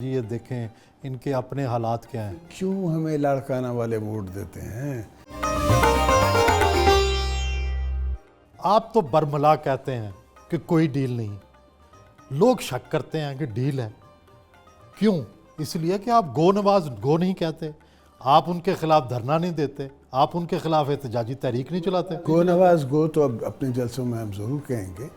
جی یہ دیکھیں ان کے اپنے حالات کیا ہیں. کیوں ہمیں لاڑکانہ والے ووٹ دیتے ہیں؟ آپ تو برملا کہتے ہیں کہ کوئی ڈیل نہیں. لوگ شک کرتے ہیں کہ ڈیل ہے. کیوں؟ اس لیے کہ آپ گو نواز گو نہیں کہتے، آپ ان کے خلاف دھرنا نہیں دیتے، آپ ان کے خلاف احتجاجی تحریک نہیں چلاتے. گو نواز گو تو اب اپنے جلسوں میں ہم ضرور کہیں گے.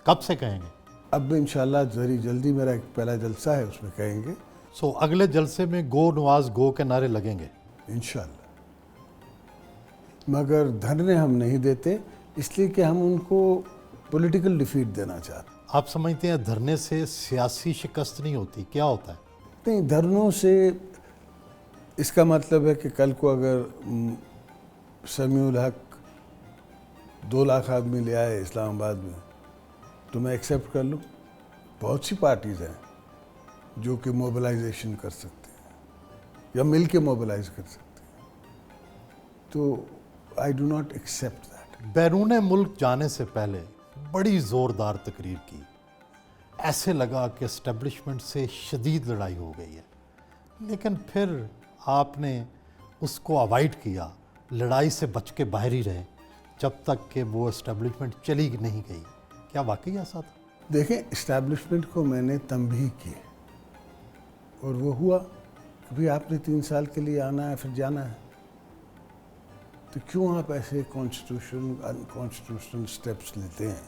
کب سے کہیں گے؟ اب انشاءاللہ ذری جلدی میرا ایک پہلا جلسہ ہے، اس میں کہیں گے سو اگلے جلسے میں گو نواز گو کے نعرے لگیں گے انشاءاللہ. مگر دھرنے ہم نہیں دیتے، اس لیے کہ ہم ان کو پولیٹیکل ڈیفیٹ دینا چاہتے ہیں. آپ سمجھتے ہیں دھرنے سے سیاسی شکست نہیں ہوتی؟ کیا ہوتا ہے؟ نہیں، دھرنوں سے اس کا مطلب ہے کہ کل کو اگر سمیع الحق 2 لاکھ آدمی لے آئے اسلام آباد میں تو میں ایکسیپٹ کر لوں. بہت سی پارٹیز ہیں جو کہ موبلائزیشن کر سکتے ہیں یا مل کے موبلائز کر سکتے ہیں، تو I do not accept that. بیرون ملک جانے سے پہلے بڑی زوردار تقریر کی، ایسے لگا کہ اسٹیبلشمنٹ سے شدید لڑائی ہو گئی ہے، لیکن پھر آپ نے اس کو اوائڈ کیا، لڑائی سے بچ کے باہر ہی رہے جب تک کہ وہ اسٹیبلشمنٹ چلی نہیں گئی. کیا واقعی ایسا تھا؟ دیکھیں، اسٹیبلشمنٹ کو میں نے تنبیہ کی اور وہ ہوا کہ بھئی آپ نے 3 سال کے لیے آنا ہے پھر جانا ہے، تو کیوں آپ ایسے انکانسٹیٹیوشنل سٹیپس لیتے ہیں؟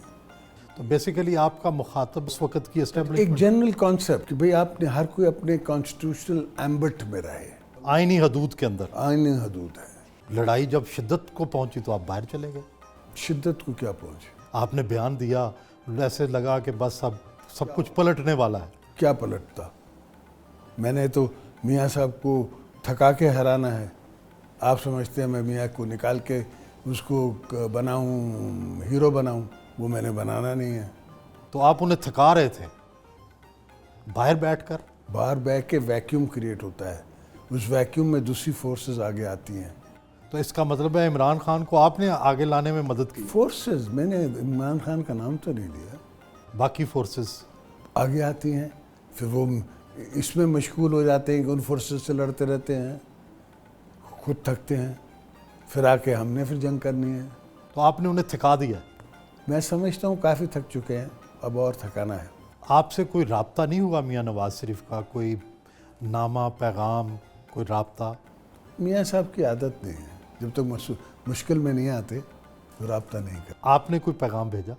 تو بیسیکلی آپ کا مخاطب اس وقت کی ایک اسٹیبلشمنٹ جنرل کانسیپٹ کہ بھئی آپ نے ہر کوئی اپنے کانسٹیٹیوشنل ایمبٹ میں رہے، آئینی حدود کے اندر. آئینی حدود ہے. لڑائی جب شدت کو پہنچی تو آپ باہر چلے گئے. شدت کو کیا پہنچے؟ آپ نے بیان دیا، ایسے لگا کہ بس اب سب کچھ پلٹنے والا ہے. کیا پلٹتا؟ میں نے تو میاں صاحب کو تھکا کے ہرانا ہے. آپ سمجھتے ہیں میں میاں کو نکال کے اس کو بناؤں، ہیرو بناؤں؟ وہ میں نے بنانا نہیں ہے. تو آپ انہیں تھکا رہے تھے باہر بیٹھ کر. باہر بیٹھ کے ویکیوم کریٹ ہوتا ہے، اس ویکیوم میں دوسری فورسز آگے آتی ہیں. تو اس کا مطلب ہے عمران خان کو آپ نے آگے لانے میں مدد کی. فورسز، میں نے عمران خان کا نام تو نہیں لیا. باقی فورسز آگے آتی ہیں، پھر وہ اس میں مشغول ہو جاتے ہیں کہ ان فورسز سے لڑتے رہتے ہیں، خود تھکتے ہیں، پھر آ کے ہم نے پھر جنگ کرنی ہے. تو آپ نے انہیں تھکا دیا. میں سمجھتا ہوں کافی تھک چکے ہیں، اب اور تھکانا ہے. آپ سے کوئی رابطہ نہیں ہوا میاں نواز شریف کا؟ کوئی نامہ پیغام، کوئی رابطہ؟ میاں صاحب کی عادت نہیں ہے، جب تک مشکل میں نہیں آتے تو رابطہ نہیں کرتے. آپ نے کوئی پیغام بھیجا؟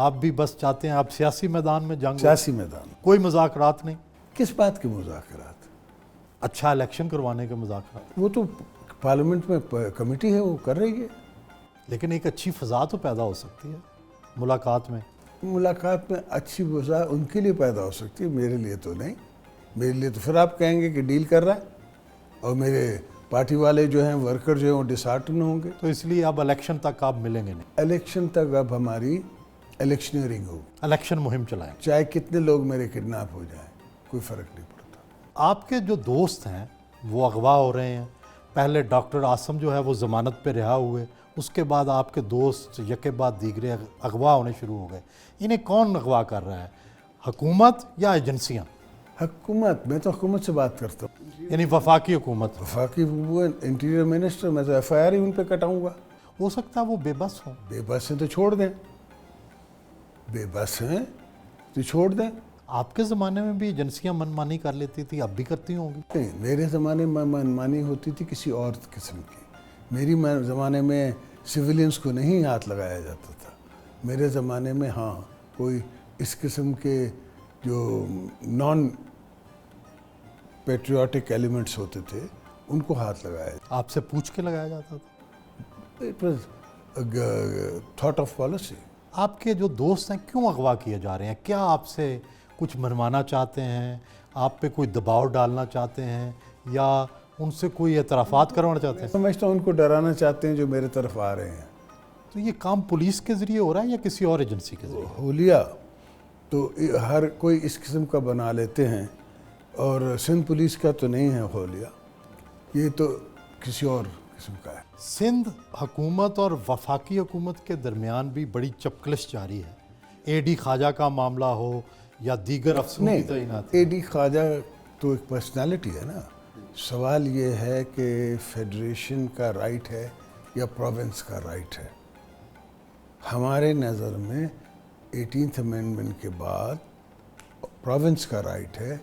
آپ بھی بس چاہتے ہیں آپ سیاسی میدان میں جنگ ہو؟ سیاسی میدان کوئی مذاکرات نہیں؟ کس بات کے مذاکرات؟ اچھا الیکشن کروانے کے مذاکرات. وہ تو پارلیمنٹ میں کمیٹی ہے، وہ کر رہی ہے. لیکن ایک اچھی فضا تو پیدا ہو سکتی ہے ملاقات میں. ملاقات میں اچھی فضا ان کے لیے پیدا ہو سکتی ہے، میرے لیے تو نہیں. میرے لیے تو پھر آپ کہیں گے کہ ڈیل کر رہا ہے اور میرے پارٹی والے جو ہیں، ورکر جو ہیں، وہ ڈسہارٹن ہوں گے. تو اس لیے اب الیکشن تک آپ ملیں گے نہیں؟ الیکشن تک اب ہماری الیکشنئرنگ ہوگی. الیکشن مہم چلائیں. چاہے کتنے لوگ میرے کڈنیپ ہو جائیں، کوئی فرق نہیں پڑتا. آپ کے جو دوست ہیں وہ اغوا ہو رہے ہیں. پہلے ڈاکٹر عاصم جو ہے وہ ضمانت پہ رہا ہوئے، اس کے بعد آپ کے دوست یکے بعد دیگرے اغوا ہونے شروع ہو گئے. انہیں کون اغوا کر رہا ہے، حکومت یا ایجنسیاں؟ حکومت. میں تو حکومت سے بات کرتا ہوں. یعنی وفاقی حکومت. وفاقی وہ انٹیریئر منسٹر، میں تو ایف آئی آر ہی ان پہ کٹاؤں گا. ہو سکتا ہے وہ بے بس ہوں. بے بس ہیں تو چھوڑ دیں، بے بس ہیں تو چھوڑ دیں. آپ کے زمانے میں بھی ایجنسیاں منمانی کر لیتی تھی، اب بھی کرتی ہوں گی؟ نہیں، میرے زمانے میں منمانی ہوتی تھی کسی اور قسم کی. میری زمانے میں سویلینز کو نہیں ہاتھ لگایا جاتا تھا. میرے زمانے میں ہاں کوئی اس قسم کے جو نان پیٹریوٹک ایلیمنٹس ہوتے تھے ان کو ہاتھ لگایا جاتا. آپ سے پوچھ کے لگایا جاتا تھا؟ It was thought of policy. آپ کے جو دوست ہیں کیوں اغوا کیے جا رہے ہیں؟ کیا آپ سے کچھ منوانا چاہتے ہیں؟ آپ پہ کوئی دباؤ ڈالنا چاہتے ہیں یا ان سے کوئی اعترافات کروانا چاہتے ہیں؟ سمجھتا ہوں ان کو ڈرانا چاہتے ہیں جو میرے طرف آ رہے ہیں. تو یہ کام پولیس کے ذریعے ہو رہا ہے یا کسی اور ایجنسی کے ذریعے؟ حولیہ تو ہر کوئی اس قسم کا بنا لیتے ہیں، اور سندھ پولیس کا تو نہیں ہے حولیہ، یہ تو کسی اور قسم کا ہے. سندھ حکومت اور وفاقی حکومت کے درمیان بھی بڑی چپکلش جاری ہے. اے ڈی خواجہ کا معاملہ ہو یا دیگر افسروں کی تعیناتی؟ اے ڈی خواجہ تو ایک پرسنالٹی ہے نا. سوال یہ ہے کہ فیڈریشن کا رائٹ ہے یا پروونس کا رائٹ ہے. ہمارے نظر میں 18th امینڈمنٹ کے بعد پروونس کا رائٹ ہے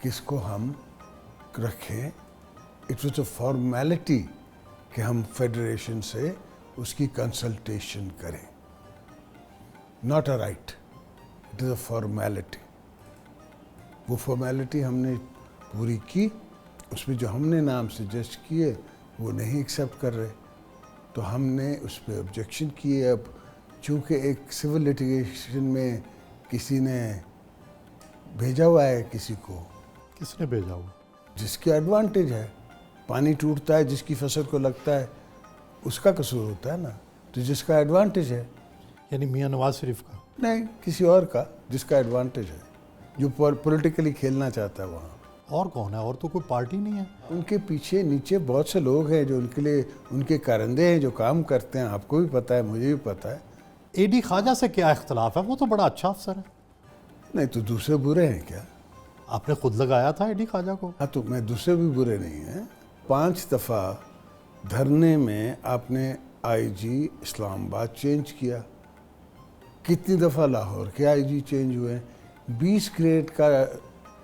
کہ اس کو ہم رکھیں. اٹ واز اے فارمیلٹی کہ ہم فیڈریشن سے اس کی کنسلٹیشن کریں. Not a right, it is a formality. وہ فارمیلٹی ہم نے پوری کی. اس میں جو ہم نے نام سجیسٹ کیے وہ نہیں ایکسیپٹ کر رہے, تو ہم نے اس پہ آبجیکشن کیے. اب چونکہ ایک سول لیٹیگیشن میں کسی نے بھیجا ہوا ہے کسی کو, کس نے بھیجا ہوا؟ جس کی ایڈوانٹیج ہے. پانی ٹوٹتا ہے, جس کی فصل کو لگتا ہے اس کا قصور ہوتا ہے نا. تو جس کا ایڈوانٹیج ہے, یعنی میاں نواز شریف کا؟ نہیں, کسی اور کا جس کا ایڈوانٹیج ہے, جو پولیٹیکلی کھیلنا چاہتا ہے وہاں. اور کون ہے؟ اور تو کوئی پارٹی نہیں ہے. ان کے پیچھے نیچے بہت سے لوگ ہیں جو ان کے لیے ان کے کارندے ہیں, جو کام کرتے ہیں. آپ کو بھی پتہ ہے, مجھے بھی پتہ ہے. اے ڈی خواجہ سے کیا اختلاف ہے؟ وہ تو بڑا اچھا افسر ہے. نہیں تو دوسرے برے ہیں کیا؟ آپ نے خود لگایا تھا اے ڈی خواجہ کو. ہاں تو میں دوسرے بھی برے نہیں ہیں. 5 دفعہ دھرنے میں آپ نے آئی جی اسلام آباد چینج کیا. کتنی دفعہ لاہور کے آئی جی چینج ہوئے. 20 گریڈ کا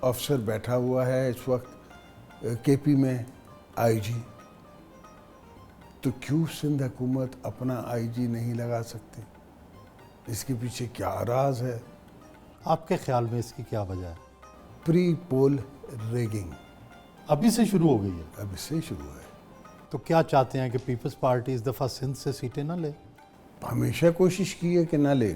افسر بیٹھا ہوا ہے اس وقت کے پی میں آئی جی. تو کیوں سندھ حکومت اپنا آئی جی نہیں لگا سکتی؟ اس کے پیچھے کیا راز ہے؟ آپ کے خیال میں اس کی کیا وجہ ہے؟ پری پول ریگنگ ابھی سے شروع ہو گئی ہے. اب اس سے شروع ہے. تو کیا چاہتے ہیں کہ پیپلز پارٹی اس دفعہ سندھ سے سیٹیں نہ لے؟ ہمیشہ کوشش کی ہے کہ نہ لیں.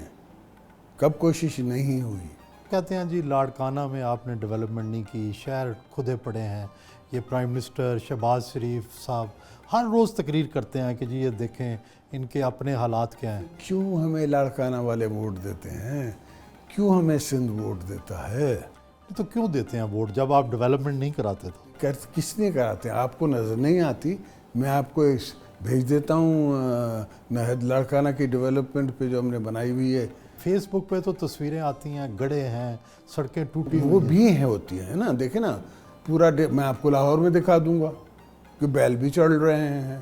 کب کوشش نہیں ہوئی؟ کہتے ہیں جی لاڑکانہ میں آپ نے ڈیولپمنٹ نہیں کی, شہر کھدے پڑے ہیں. یہ پرائم منسٹر شہباز شریف صاحب ہر روز تقریر کرتے ہیں کہ جی یہ دیکھیں ان کے اپنے حالات کیا ہیں. کیوں ہمیں لاڑکانہ والے ووٹ دیتے ہیں؟ کیوں ہمیں سندھ ووٹ دیتا ہے؟ تو کیوں دیتے ہیں ووٹ جب آپ ڈیولپمنٹ نہیں کراتے تو؟ کس نے کراتے ہیں؟ آپ کو نظر نہیں آتی؟ میں آپ کو بھیج دیتا ہوں نہد لاڑکانہ کی ڈیولپمنٹ پہ جو ہم نے بنائی ہوئی ہے. فیس بک پہ تو تصویریں آتی ہیں, گڑھے ہیں, سڑکیں ٹوٹی وہ بھی ہیں, ہوتی ہیں نا. دیکھیں نا پورا میں آپ کو لاہور میں دکھا دوں گا کہ بیل بھی چڑھ رہے ہیں.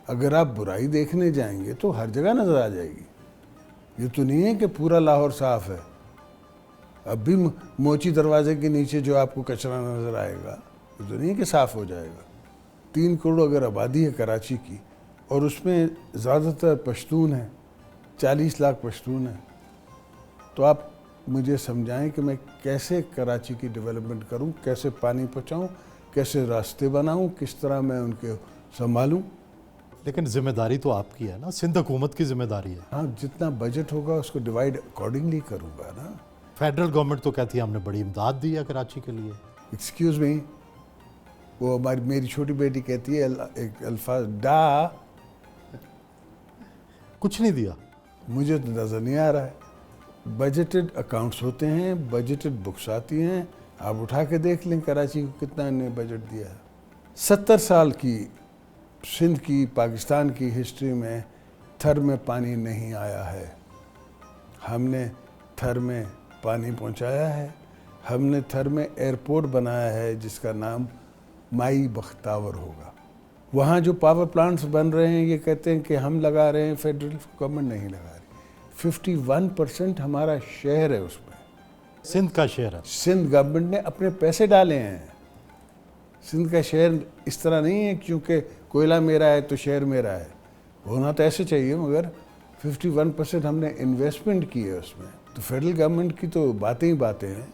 اگر آپ برائی دیکھنے جائیں گے تو ہر جگہ نظر آ جائے گی. یہ تو نہیں ہے کہ پورا لاہور صاف ہے. اب بھی موچی دروازے کے نیچے جو آپ کو کچرا نظر آئے گا یہ تو نہیں ہے کہ صاف ہو جائے گا. 3 کروڑ اگر آبادی ہے کراچی کی, اور اس میں زیادہ تر پشتون ہیں, 40 لاکھ پشتون ہیں, تو آپ مجھے سمجھائیں کہ میں کیسے کراچی کی ڈیولپمنٹ کروں, کیسے پانی پہنچاؤں, کیسے راستے بناؤں, کس طرح میں ان کے سنبھالوں. لیکن ذمہ داری تو آپ کی ہے نا, سندھ حکومت کی ذمہ داری ہے. ہاں, جتنا بجٹ ہوگا اس کو ڈیوائیڈ اکارڈنگلی کروں گا نا. فیڈرل گورنمنٹ تو کہتی ہے ہم نے بڑی امداد دی ہے کراچی کے لیے. ایکسکیوز می, وہ میری چھوٹی بیٹی کہتی ہے ایک الفاظ ڈا, کچھ نہیں دیا. مجھے تو نظر نہیں آ رہا ہے. بجٹڈ اکاؤنٹس ہوتے ہیں, بجٹڈ بکس آتی ہیں, آپ اٹھا کے دیکھ لیں کراچی کو کتنا نے بجٹ دیا ہے. 70 سال کی سندھ کی پاکستان کی ہسٹری میں تھر میں پانی نہیں آیا ہے. ہم نے تھر میں پانی پہنچایا ہے. ہم نے تھر میں ایئرپورٹ بنایا ہے جس کا نام مائی بختاور ہوگا. وہاں جو پاور پلانٹس بن رہے ہیں یہ کہتے ہیں کہ ہم لگا رہے ہیں, فیڈرل گورنمنٹ نہیں لگا رہی. 51% ہمارا شہر ہے اس میں, سندھ کا شہر ہے. سندھ گورنمنٹ نے اپنے پیسے ڈالے ہیں. سندھ کا شہر اس طرح نہیں ہے کیونکہ کوئلہ میرا ہے تو شہر میرا ہے. ہونا تو ایسے چاہیے, مگر 51% ہم نے انویسٹمنٹ کی ہے اس میں. تو فیڈرل گورنمنٹ کی تو باتیں ہی باتیں ہیں.